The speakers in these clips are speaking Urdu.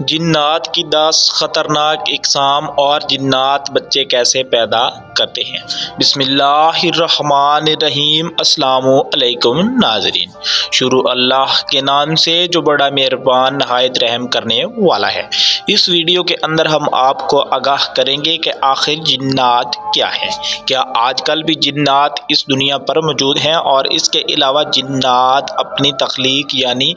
جنات کی 10 خطرناک اقسام اور جنات بچے کیسے پیدا کرتے ہیں۔ بسم اللہ الرحمن الرحیم۔ السلام علیکم ناظرین، شروع اللہ کے نام سے جو بڑا مہربان نہایت رحم کرنے والا ہے۔ اس ویڈیو کے اندر ہم آپ کو آگاہ کریں گے کہ آخر جنات کیا ہے، کیا آج کل بھی جنات اس دنیا پر موجود ہیں، اور اس کے علاوہ جنات اپنی تخلیق یعنی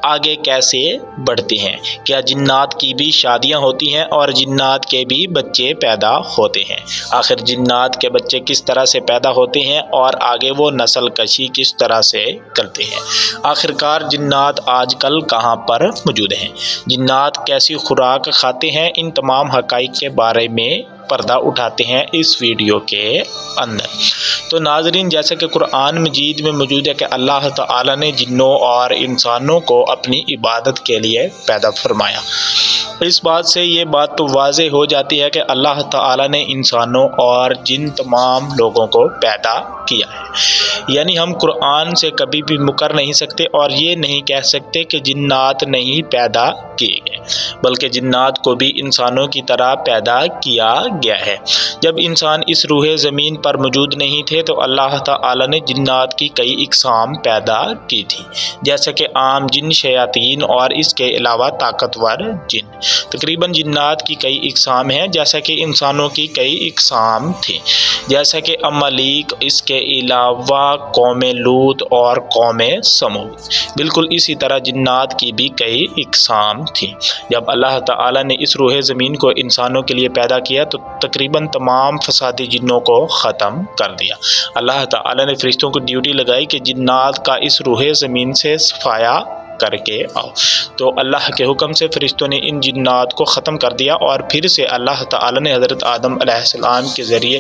آگے کیسے بڑھتے ہیں، کیا جنات کی بھی شادیاں ہوتی ہیں اور جنات کے بھی بچے پیدا ہوتے ہیں، آخر جنات کے بچے کس طرح سے پیدا ہوتے ہیں اور آگے وہ نسل کشی کس طرح سے کرتے ہیں، آخرکار جنات آج کل کہاں پر موجود ہیں، جنات کیسی خوراک کھاتے ہیں، ان تمام حقائق کے بارے میں پردہ اٹھاتے ہیں اس ویڈیو کے اندر۔ تو ناظرین، جیسا کہ قرآن مجید میں موجود ہے کہ اللہ تعالی نے جنوں اور انسانوں کو اپنی عبادت کے لیے پیدا فرمایا۔ اس بات سے یہ بات تو واضح ہو جاتی ہے کہ اللہ تعالی نے انسانوں اور جن تمام لوگوں کو پیدا کیا ہے، یعنی ہم قرآن سے کبھی بھی مکر نہیں سکتے اور یہ نہیں کہہ سکتے کہ جنات نہیں پیدا کیے گئے، بلکہ جنات کو بھی انسانوں کی طرح پیدا کیا گیا ہے۔ جب انسان اس روح زمین پر موجود نہیں تھے تو اللہ تعالی نے جنات کی کئی اقسام پیدا کی تھی، جیسا کہ عام جن، شیاطین اور اس کے علاوہ طاقتور جن۔ تقریباً جنات کی کئی اقسام ہیں، جیسا کہ انسانوں کی کئی اقسام تھیں، جیسا کہ عمالیق، اس کے علاوہ قوم لوط اور قوم سمود۔ بالکل اسی طرح جنات کی بھی کئی اقسام تھیں۔ جب اللہ تعالی نے اس روح زمین کو انسانوں کے لیے پیدا کیا تو تقریباً تمام فسادی جنوں کو ختم کر دیا۔ اللہ تعالی نے فرشتوں کو ڈیوٹی لگائی کہ جنات کا اس روح زمین سے صفایا کر کے آؤ، تو اللہ کے حکم سے فرشتوں نے ان جنات کو ختم کر دیا، اور پھر سے اللہ تعالی نے حضرت آدم علیہ السلام کے ذریعے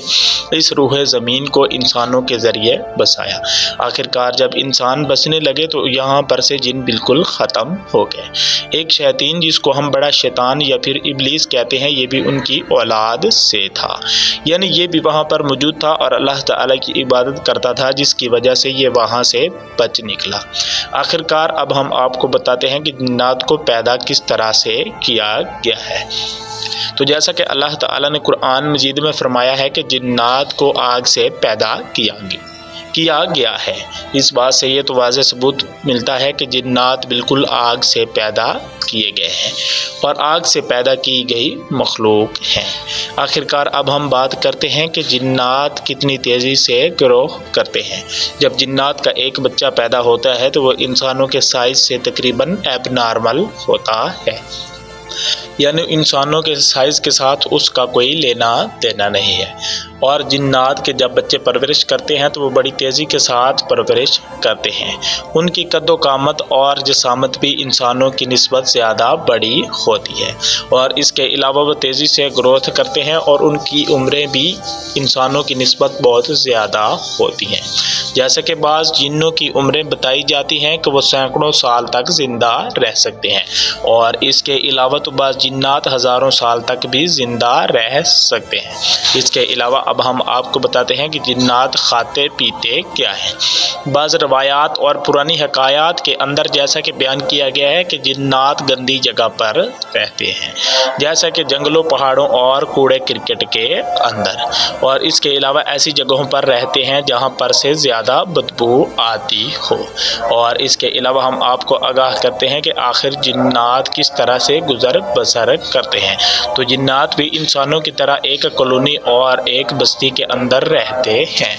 اس روح زمین کو انسانوں کے ذریعے بسایا۔ آخرکار جب انسان بسنے لگے تو یہاں پر سے جن بالکل ختم ہو گئے۔ ایک شیطان جس کو ہم بڑا شیطان یا پھر ابلیس کہتے ہیں، یہ بھی ان کی اولاد سے تھا، یعنی یہ بھی وہاں پر موجود تھا اور اللہ تعالی کی عبادت کرتا تھا، جس کی وجہ سے یہ وہاں سے بچ نکلا۔ آخرکار اب ہم آپ کو بتاتے ہیں کہ جنات کو پیدا کس طرح سے کیا گیا ہے۔ تو جیسا کہ اللہ تعالی نے قرآن مجید میں فرمایا ہے کہ جنات کو آگ سے پیدا کیا گیا ہے۔ اس بات سے یہ تو واضح ثبوت ملتا ہے کہ جنات بالکل آگ سے پیدا کیے گئے ہیں اور آگ سے پیدا کی گئی مخلوق ہیں۔ آخرکار اب ہم بات کرتے ہیں کہ جنات کتنی تیزی سے گرو کرتے ہیں۔ جب جنات کا ایک بچہ پیدا ہوتا ہے تو وہ انسانوں کے سائز سے تقریباً ایب نارمل ہوتا ہے، یعنی انسانوں کے سائز کے ساتھ اس کا کوئی لینا دینا نہیں ہے، اور جنات کے جب بچے پرورش کرتے ہیں تو وہ بڑی تیزی کے ساتھ پرورش کرتے ہیں۔ ان کی قد و قامت اور جسامت بھی انسانوں کی نسبت زیادہ بڑی ہوتی ہے، اور اس کے علاوہ وہ تیزی سے گروتھ کرتے ہیں اور ان کی عمریں بھی انسانوں کی نسبت بہت زیادہ ہوتی ہیں، جیسا کہ بعض جنوں کی عمریں بتائی جاتی ہیں کہ وہ سینکڑوں سال تک زندہ رہ سکتے ہیں، اور اس کے علاوہ تو بعض جنات ہزاروں سال تک بھی زندہ رہ سکتے ہیں۔ اس کے علاوہ اب ہم آپ کو بتاتے ہیں کہ جنات کھاتے پیتے کیا ہیں۔ بعض روایات اور پرانی حکایات کے اندر جیسا کہ بیان کیا گیا ہے کہ جنات گندی جگہ پر رہتے ہیں، جیسا کہ جنگلوں، پہاڑوں اور کوڑے کرکٹ کے اندر، اور اس کے علاوہ ایسی جگہوں پر رہتے ہیں جہاں پر سے زیادہ بدبو آتی ہو، اور اس کے علاوہ ہم آپ کو آگاہ کرتے ہیں کہ آخر جنات کس طرح سے گزر بسر کرتے ہیں۔ تو جنات بھی انسانوں کی طرح ایک کالونی اور ایک بستی کے اندر رہتے ہیں۔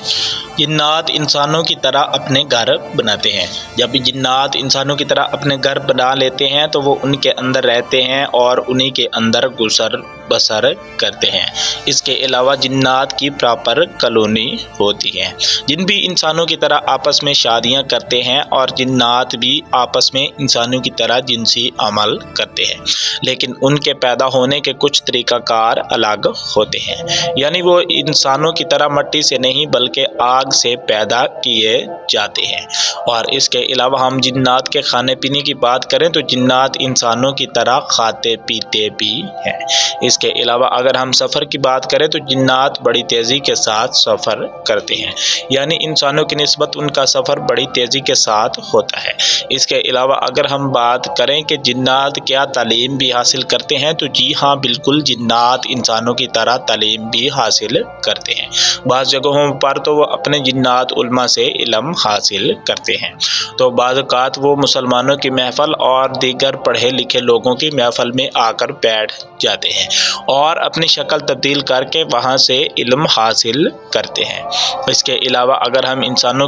جنات انسانوں کی طرح اپنے گھر بناتے ہیں۔ جب جنات انسانوں کی طرح اپنے گھر بنا لیتے ہیں تو وہ ان کے اندر رہتے ہیں اور انہی کے اندر گزر بسر کرتے ہیں۔ اس کے علاوہ جنات کی پراپر کالونی ہوتی ہے۔ جن بھی انسانوں کی طرح آپس میں شادیاں کرتے ہیں، اور جنات بھی آپس میں انسانوں کی طرح جنسی عمل کرتے ہیں، لیکن ان کے پیدا ہونے کے کچھ طریقہ کار الگ ہوتے ہیں، یعنی وہ انسانوں کی طرح مٹی سے نہیں بلکہ آگ سے پیدا کیے جاتے ہیں۔ اور اس کے علاوہ ہم جنات کے کھانے پینے کی بات کریں تو جنات انسانوں کی طرح کھاتے پیتے بھی ہیں۔ اس اس کے علاوہ اگر ہم سفر کی بات کریں تو جنات بڑی تیزی کے ساتھ سفر کرتے ہیں، یعنی انسانوں کی نسبت ان کا سفر بڑی تیزی کے ساتھ ہوتا ہے۔ اس کے علاوہ اگر ہم بات کریں کہ جنات کیا تعلیم بھی حاصل کرتے ہیں تو جی ہاں بالکل، جنات انسانوں کی طرح تعلیم بھی حاصل کرتے ہیں۔ بعض جگہوں پر تو وہ اپنے جنات علماء سے علم حاصل کرتے ہیں، تو بعض اوقات وہ مسلمانوں کی محفل اور دیگر پڑھے لکھے لوگوں کی محفل میں آ کر بیٹھ جاتے ہیں اور اپنی شکل تبدیل کر کے وہاں سے علم حاصل کرتے ہیں۔ اس کے علاوہ اگر ہم انسانوں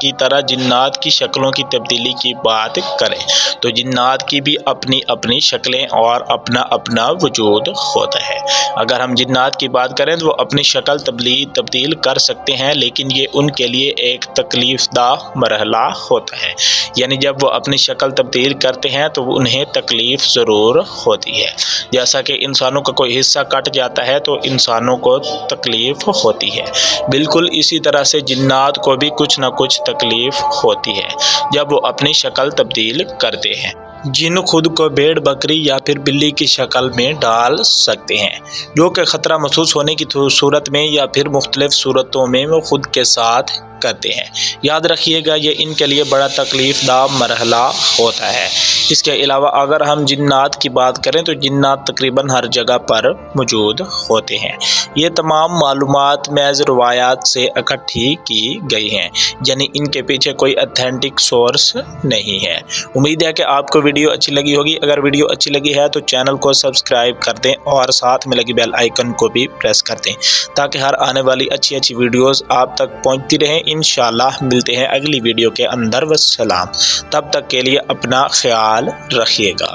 کی طرح جنات کی شکلوں کی تبدیلی کی بات کریں تو جنات کی بھی اپنی اپنی شکلیں اور اپنا اپنا وجود ہوتا ہے۔ اگر ہم جنات کی بات کریں تو وہ اپنی شکل تبدیل کر سکتے ہیں، لیکن یہ ان کے لیے ایک تکلیف دہ مرحلہ ہوتا ہے، یعنی جب وہ اپنی شکل تبدیل کرتے ہیں تو انہیں تکلیف ضرور ہوتی ہے۔ جیسا کہ انسانوں کا کوئی حصہ کٹ جاتا ہے تو انسانوں کو تکلیف ہوتی ہے، بالکل اسی طرح سے جنات کو بھی کچھ نہ کچھ تکلیف ہوتی ہے جب وہ اپنی شکل تبدیل کرتے ہیں۔ جن خود کو بھیڑ، بکری یا پھر بلی کی شکل میں ڈال سکتے ہیں، جو کہ خطرہ محسوس ہونے کی صورت میں یا پھر مختلف صورتوں میں وہ خود کے ساتھ کرتے ہیں۔ یاد رکھیے گا یہ ان کے لیے بڑا تکلیف دہ مرحلہ ہوتا ہے۔ اس کے علاوہ اگر ہم جنات کی بات کریں تو جنات تقریباً ہر جگہ پر موجود ہوتے ہیں۔ یہ تمام معلومات محض روایات سے اکٹھی کی گئی ہیں، یعنی ان کے پیچھے کوئی اتھینٹک سورس نہیں ہے۔ امید ہے کہ آپ کو ویڈیو اچھی لگی ہوگی۔ اگر ویڈیو اچھی لگی ہے تو چینل کو سبسکرائب کر دیں اور ساتھ میں لگی بیل آئیکن کو بھی پریس کر دیں تاکہ ہر آنے والی اچھی ویڈیوز آپ تک پہنچتی رہیں۔ انشاءاللہ ملتے ہیں اگلی ویڈیو کے اندر۔ والسلام، تب تک کے لیے اپنا خیال رکھیے گا۔